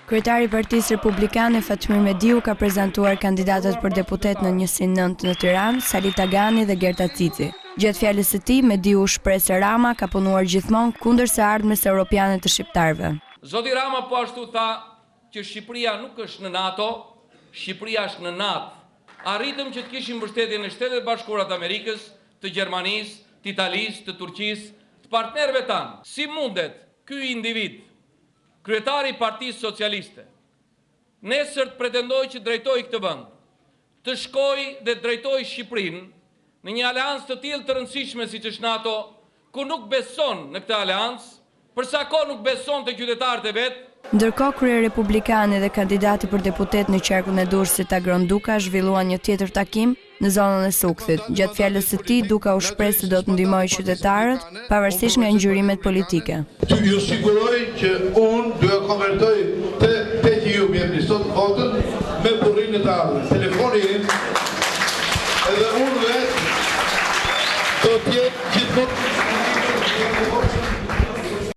Kryetari i Partisë Republikane Fatmir Mediu ka prezantuar kandidatët për deputet në njësinë 9 në Tiranë, Sali Tagani dhe Gerta Cici. Gjatë fjalës së tij, Mediu shpreh se Rama ka punuar gjithmonë kundër së ardhmës europiane të shqiptarëve. Zoti Rama po ashtu tha që Shqipëria nuk është në NATO, Shqipëria është në NATO. Arritëm që të kishim mbështetjen e Shtetet Bashkuara të Amerikës, të Gjermanisë, të Italisë, të Turqisë, të partnerëve tanë. Si mundet ky individ, kryetari i Partisë Socialiste, nesër të pretendojë që drejtoi këtë vend, të shkojë dhe drejtojë Shqipërinë në një aleancë të tillë të rëndësishme siç është NATO, ku nuk beson në këtë aleancë, për sa kohë nuk beson të qytetarët e vet. Ndërkohë, krye republikane dhe kandidati për deputet në qarkun e Durrësit Agron Duka zhvilluan një tjetër takim në zonën e Sukthit. Gjatë fjalës së tij, Duka u shpreh se do të ndihmojë qytetarët pavarësisht nga ngjyrimet politike. Ju siguroj që unë do të konvertoj te që ju më jepni sot votën me burrinë të ardhmës. Telefoni im edhe unë vetë do të jetë gjithmonë